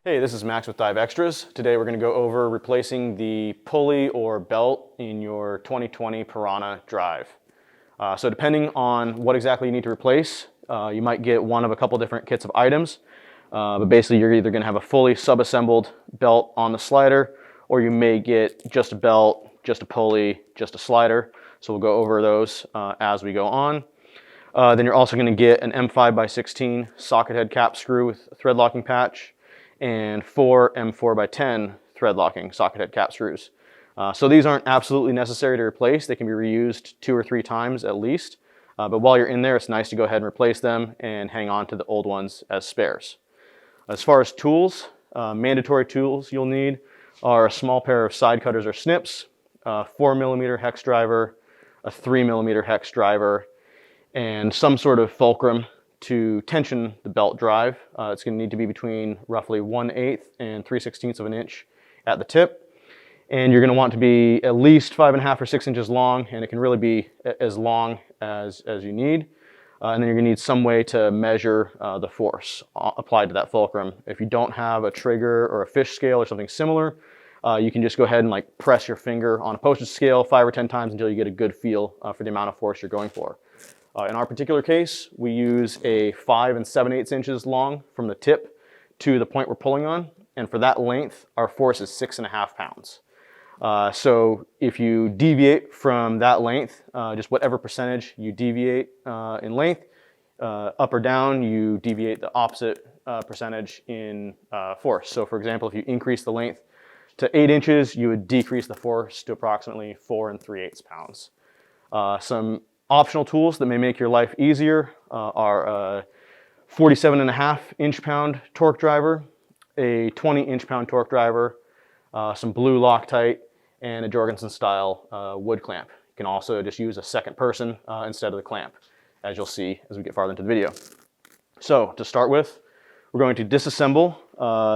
Hey, this is Max with Dive Extras. Today we're going to go over replacing the pulley or belt in your 2020 Piranha drive. So depending on what exactly you need to replace, you might get one of a couple different kits of items. But basically you're either going to have a fully sub-assembled belt on the slider, or you may get just a belt, just a pulley, just a slider. So we'll go over those as we go on. Then you're also going to get an M5x16 socket head cap screw with a thread locking patch, and 4 M4x10 thread locking socket head cap screws. So these aren't absolutely necessary to replace. They can be reused 2 or 3 times at least. But while you're in there, it's nice to go ahead and replace them and hang on to the old ones as spares. As far as tools, mandatory tools you'll need are a small pair of side cutters or snips, a 4mm hex driver, a 3mm hex driver, and some sort of fulcrum to tension the belt drive. It's going to need to be between roughly 1/8 and 3/16 of an inch at the tip. And you're going to want to be at least 5.5 or 6 inches long, and it can really be as long as you need. And then you're going to need some way to measure the force applied to that fulcrum. If you don't have a trigger or a fish scale or something similar, you can just go ahead and press your finger on a postage scale 5 or 10 times until you get a good feel for the amount of force you're going for. In our particular case, we use a 5 7/8 inches long from the tip to the point we're pulling on, and for that length, our force is 6.5 pounds. So if you deviate from that length, just whatever percentage you deviate in length, up or down, you deviate the opposite percentage in force. So for example, if you increase the length to 8 inches, you would decrease the force to approximately 4 3/8 pounds. Some optional tools that may make your life easier are a 47.5 inch-pound torque driver, a 20 inch-pound torque driver, some blue Loctite, and a Jorgensen-style wood clamp. You can also just use a second person instead of the clamp, as you'll see as we get farther into the video. So to start with, we're going to disassemble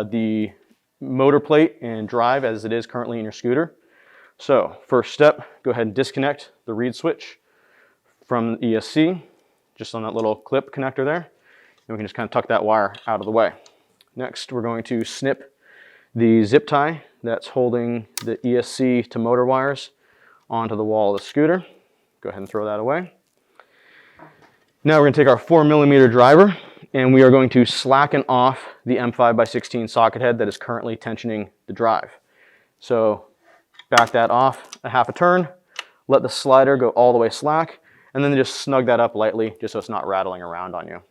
the motor plate and drive as it is currently in your scooter. So first step, go ahead and disconnect the reed switch from the ESC, just on that little clip connector there. And we can just kind of tuck that wire out of the way. Next, we're going to snip the zip tie that's holding the ESC to motor wires onto the wall of the scooter. Go ahead and throw that away. Now we're going to take our 4mm driver, and we are going to slacken off the M5x16 socket head that is currently tensioning the drive. So back that off a half a turn, let the slider go all the way slack, and then just snug that up lightly just so it's not rattling around on you.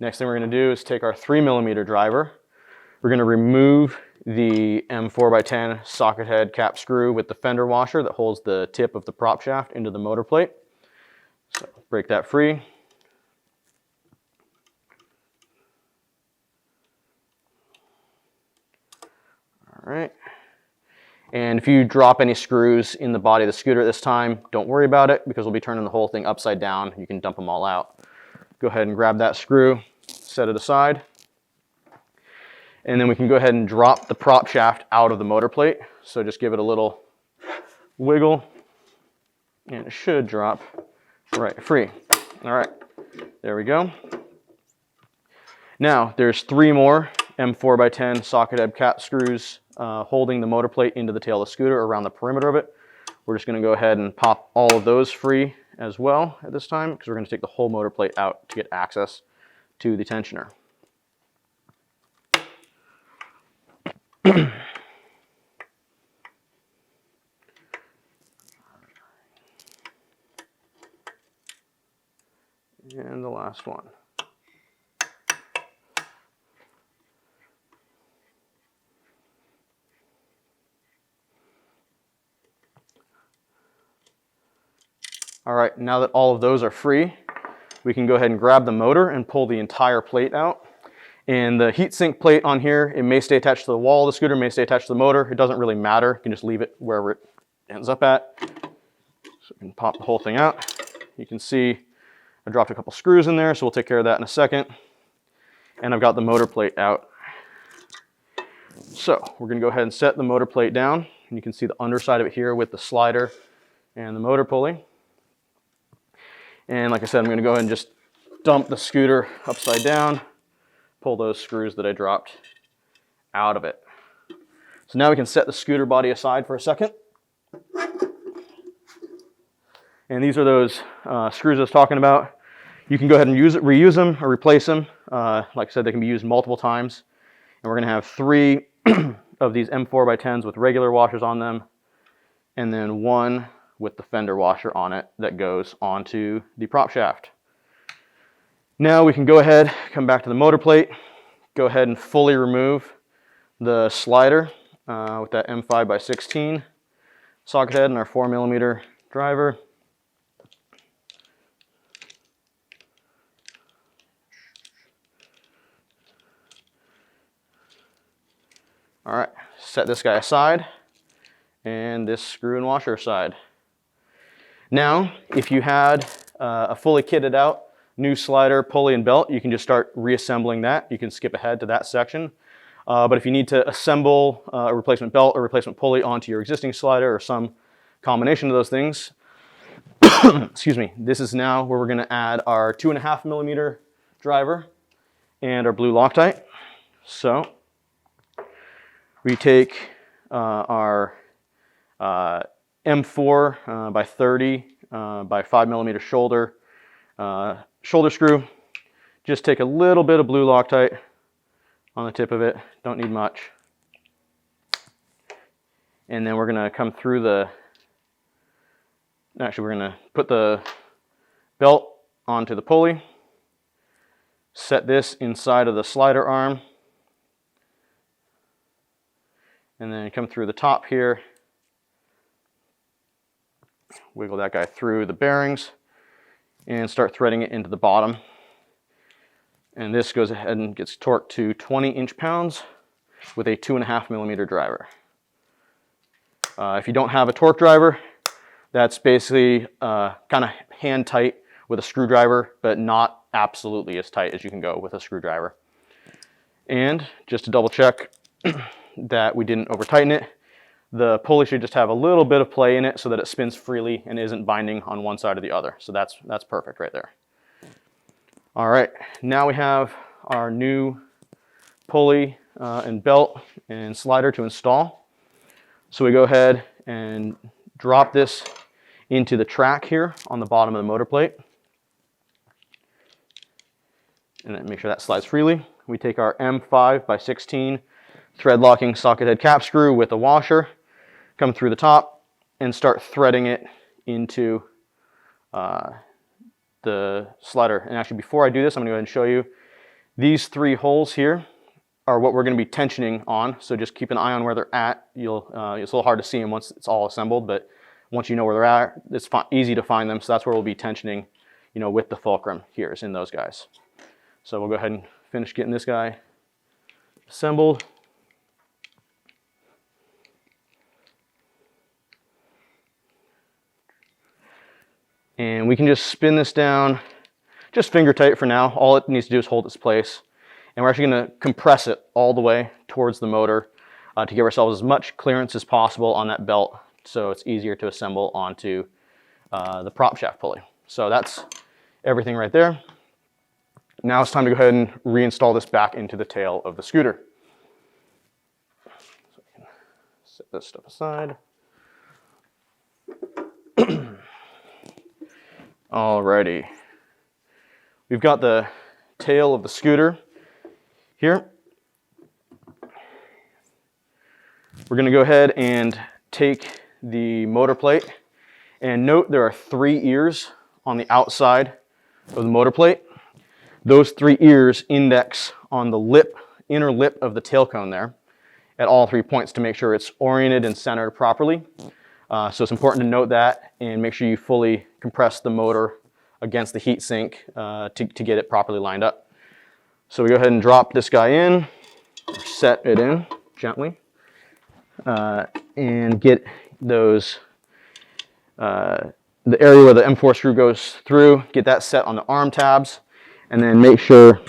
Next thing we're going to do is take our 3mm driver. We're going to remove the M4x10 socket head cap screw with the fender washer that holds the tip of the prop shaft into the motor plate. So break that free. All right. And if you drop any screws in the body of the scooter at this time, don't worry about it because we'll be turning the whole thing upside down. You can dump them all out. Go ahead and grab that screw, set it aside. And then we can go ahead and drop the prop shaft out of the motor plate. So just give it a little wiggle and it should drop right free. All right, there we go. Now there's 3 more M4x10 socket head cap screws holding the motor plate into the tail of the scooter around the perimeter of it. We're just going to go ahead and pop all of those free as well at this time because we're going to take the whole motor plate out to get access to the tensioner. And the last one. All right, now that all of those are free, we can go ahead and grab the motor and pull the entire plate out. And the heatsink plate on here, it may stay attached to the wall of the scooter, may stay attached to the motor. It doesn't really matter. You can just leave it wherever it ends up at. So we can pop the whole thing out. You can see I dropped a couple screws in there, so we'll take care of that in a second. And I've got the motor plate out. So we're going to go ahead and set the motor plate down. And you can see the underside of it here with the slider and the motor pulley. And like I said, I'm going to go ahead and just dump the scooter upside down, pull those screws that I dropped out of it. So now we can set the scooter body aside for a second. And these are those screws I was talking about. You can go ahead and reuse them or replace them. Like I said, they can be used multiple times. And we're going to have 3 of these M4x10s with regular washers on them, and then 1 with the fender washer on it that goes onto the prop shaft. Now we can go ahead, come back to the motor plate, go ahead and fully remove the slider with that M5x16 socket head and our 4mm driver. All right, set this guy aside and this screw and washer aside. Now, if you had a fully kitted out new slider, pulley, and belt, you can just start reassembling that. You can skip ahead to that section. But if you need to assemble a replacement belt or replacement pulley onto your existing slider or some combination of those things, excuse me, this is now where we're going to add our 2.5mm driver and our blue Loctite. So we take our M4 by 30 by 5mm shoulder screw. Just take a little bit of blue Loctite on the tip of it. Don't need much. And then we're going to come through the, actually we're going to put the belt onto the pulley, set this inside of the slider arm, and then come through the top here, wiggle that guy through the bearings, and start threading it into the bottom. And this goes ahead and gets torqued to 20 inch-pounds with a 2.5mm driver. If you don't have a torque driver, that's basically kind of hand tight with a screwdriver, but not absolutely as tight as you can go with a screwdriver. And just to double check that we didn't over tighten it, the pulley should just have a little bit of play in it so that it spins freely and isn't binding on one side or the other. So that's perfect right there. All right, now we have our new pulley and belt and slider to install. So we go ahead and drop this into the track here on the bottom of the motor plate. And then make sure that slides freely. We take our M5x16 thread locking socket head cap screw with a washer, come through the top, and start threading it into the slider. And actually, before I do this, I'm going to go ahead and show you these 3 holes here are what we're going to be tensioning on. So just keep an eye on where they're at. It's a little hard to see them once it's all assembled, but once you know where they're at, it's easy to find them. So that's where we'll be tensioning, with the fulcrum here, is in those guys. So we'll go ahead and finish getting this guy assembled. And we can just spin this down, just finger tight for now. All it needs to do is hold its place. And we're actually going to compress it all the way towards the motor to give ourselves as much clearance as possible on that belt so it's easier to assemble onto the prop shaft pulley. So that's everything right there. Now it's time to go ahead and reinstall this back into the tail of the scooter. So we can set this stuff aside. Alrighty, we've got the tail of the scooter here. We're going to go ahead and take the motor plate, and note there are 3 ears on the outside of the motor plate. Those 3 ears index on the lip, inner lip of the tail cone there at all 3 points to make sure it's oriented and centered properly. So it's important to note that and make sure you fully compress the motor against the heat sink to get it properly lined up. So we go ahead and drop this guy in, set it in gently, and get those, the area where the M4 screw goes through, get that set on the arm tabs, and then make sure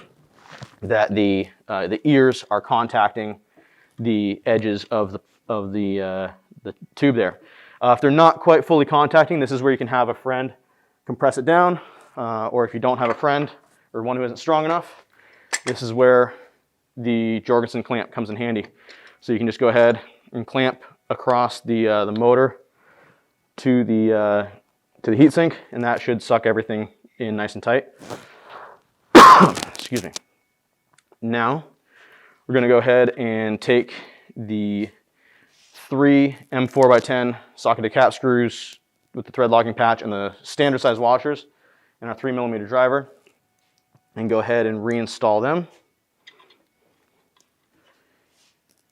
that the ears are contacting the edges of the tube there. If they're not quite fully contacting, this is where you can have a friend compress it down, or if you don't have a friend or one who isn't strong enough, this is where the Jorgensen clamp comes in handy. So you can just go ahead and clamp across the motor to the heatsink, and that should suck everything in nice and tight. Excuse me. Now we're going to go ahead and take the 3 M4x10 socketed cap screws with the thread locking patch and the standard size washers and our 3mm driver, and go ahead and reinstall them.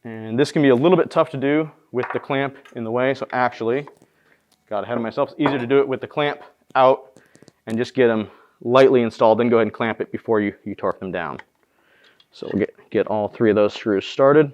And this can be a little bit tough to do with the clamp in the way, so actually, got ahead of myself. It's easier to do it with the clamp out and just get them lightly installed, then go ahead and clamp it before you torque them down. So we'll get all 3 of those screws started.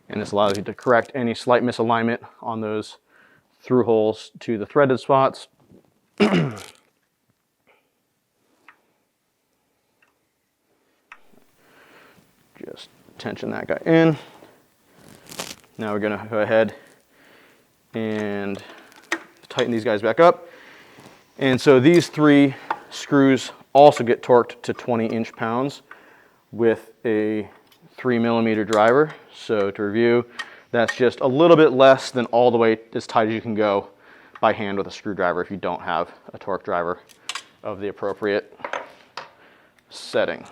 And this allows you to correct any slight misalignment on those through holes to the threaded spots. Just tension that guy in. Now we're going to go ahead and tighten these guys back up. And so these 3 screws also get torqued to 20 inch-pounds with a 3mm driver. So to review, that's just a little bit less than all the way as tight as you can go by hand with a screwdriver if you don't have a torque driver of the appropriate setting.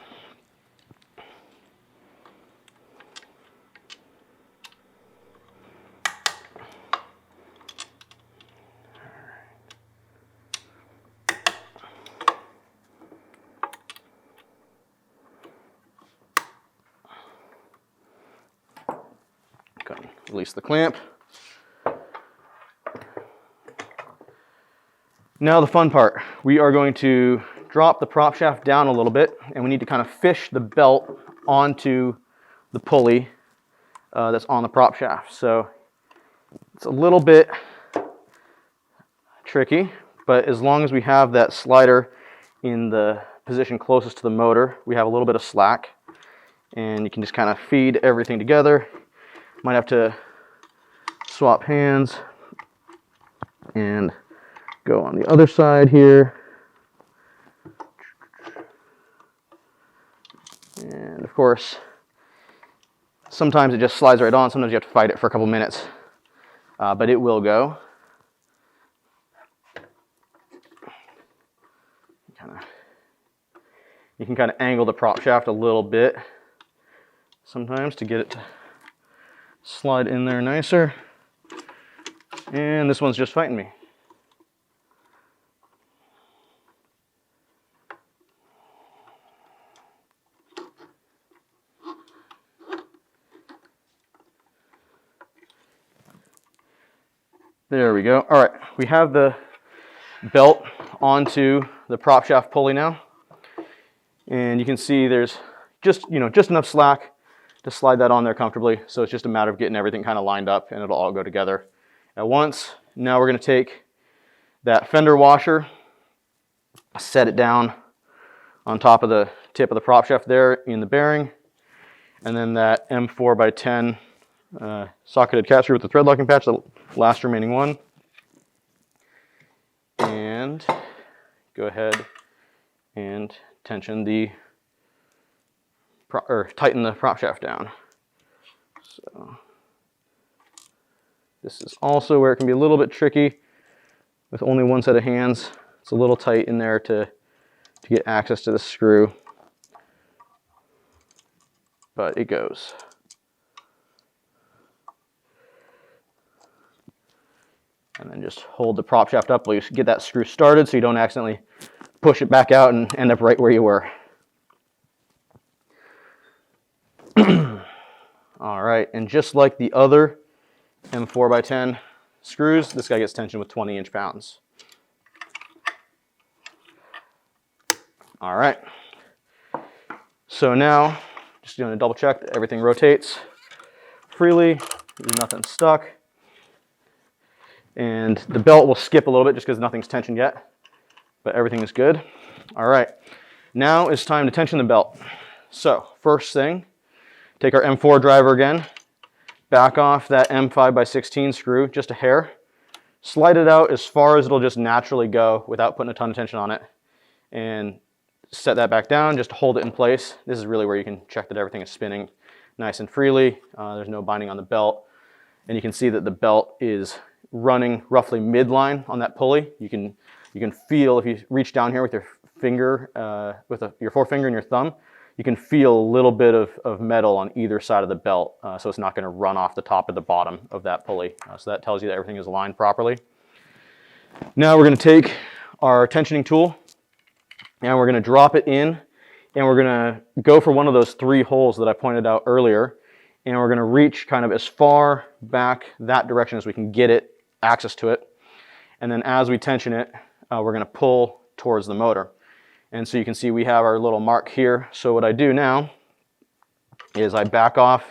Release the clamp. Now the fun part. We are going to drop the prop shaft down a little bit, and we need to kind of fish the belt onto the pulley that's on the prop shaft. So it's a little bit tricky, but as long as we have that slider in the position closest to the motor, we have a little bit of slack, and you can just kind of feed everything together. Might have to swap hands and go on the other side here. And of course, sometimes it just slides right on. Sometimes you have to fight it for a couple minutes, but it will go. You can kind of angle the prop shaft a little bit sometimes to get it to slide in there nicer. And this one's just fighting me. There we go. All right, we have the belt onto the prop shaft pulley now. And you can see there's just enough slack to slide that on there comfortably. So it's just a matter of getting everything kind of lined up, and it'll all go together at once. Now we're going to take that fender washer, set it down on top of the tip of the prop shaft there in the bearing, and then that M4x10 socketed cap screw with the thread locking patch, the last remaining one, and go ahead and tension tighten the prop shaft down. So this is also where it can be a little bit tricky with only one set of hands. It's a little tight in there to get access to the screw, but it goes. And then just hold the prop shaft up while you get that screw started so you don't accidentally push it back out and end up right where you were. All right, and just like the other M4x10 screws, this guy gets tension with 20 inch-pounds. All right, so now just going to double check that everything rotates freely, there's nothing stuck. And the belt will skip a little bit just because nothing's tensioned yet, but everything is good. All right, now it's time to tension the belt. So first thing, take our M4 driver again, back off that M5x16 screw just a hair, slide it out as far as it'll just naturally go without putting a ton of tension on it, and set that back down just to hold it in place. This is really where you can check that everything is spinning nice and freely. There's no binding on the belt, and you can see that the belt is running roughly midline on that pulley. You can feel, if you reach down here with your finger, your forefinger and your thumb, you can feel a little bit of metal on either side of the belt, so it's not going to run off the top or the bottom of that pulley. So that tells you that everything is aligned properly. Now we're going to take our tensioning tool and we're going to drop it in, and we're going to go for one of those 3 holes that I pointed out earlier, and we're going to reach kind of as far back that direction as we can get it, access to it. And then as we tension it, we're going to pull towards the motor. And so you can see we have our little mark here. So what I do now is I back off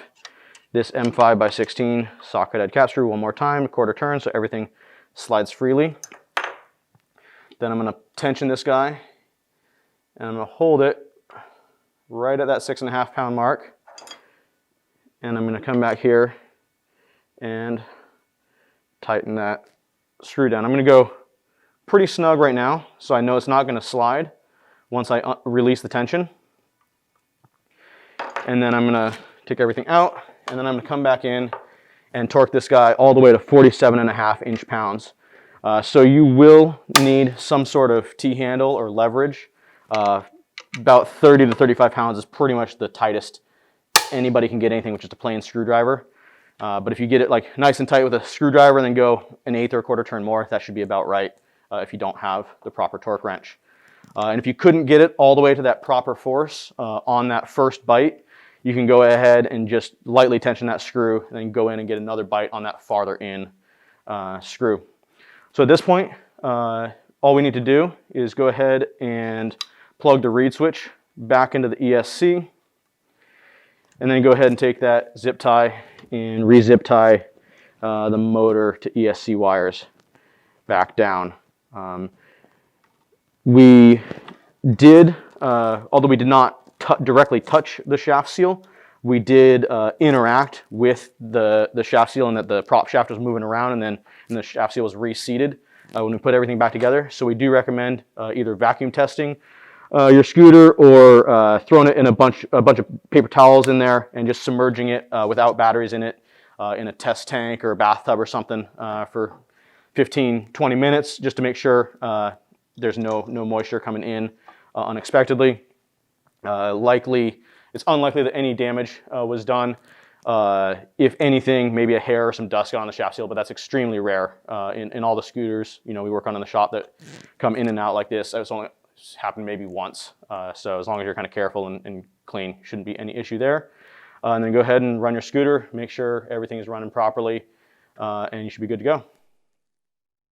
this M5x16 socket head cap screw one more time, a quarter turn, so everything slides freely. Then I'm going to tension this guy, and I'm going to hold it right at that 6.5 pound mark. And I'm going to come back here and tighten that screw down. I'm going to go pretty snug right now, so I know it's not going to slide once I release the tension. And then I'm going to take everything out, and then I'm going to come back in and torque this guy all the way to 47.5 inch-pounds. So you will need some sort of T-handle or leverage. About 30 to 35 pounds is pretty much the tightest anybody can get anything with just a plain screwdriver. But if you get it like nice and tight with a screwdriver and then go 1/8 or a quarter turn more, that should be about right if you don't have the proper torque wrench. And if you couldn't get it all the way to that proper force on that first bite, you can go ahead and just lightly tension that screw and then go in and get another bite on that farther in screw. So at this point, all we need to do is go ahead and plug the reed switch back into the ESC, and then go ahead and take that zip tie and re-zip tie the motor to ESC wires back down. We did, although we did not directly touch the shaft seal, we did interact with the shaft seal, and that the prop shaft was moving around, and the shaft seal was reseated when we put everything back together. So we do recommend either vacuum testing your scooter or throwing it in a bunch of paper towels in there and just submerging it without batteries in it in a test tank or a bathtub or something for 15-20 minutes, just to make sure there's no moisture coming in unexpectedly. It's unlikely that any damage was done. If anything, maybe a hair or some dust got on the shaft seal, but that's extremely rare in all the scooters we work on in the shop that come in and out like this. It's only happened maybe once. So as long as you're kind of careful and clean, shouldn't be any issue there. And then go ahead and run your scooter, make sure everything is running properly, and you should be good to go.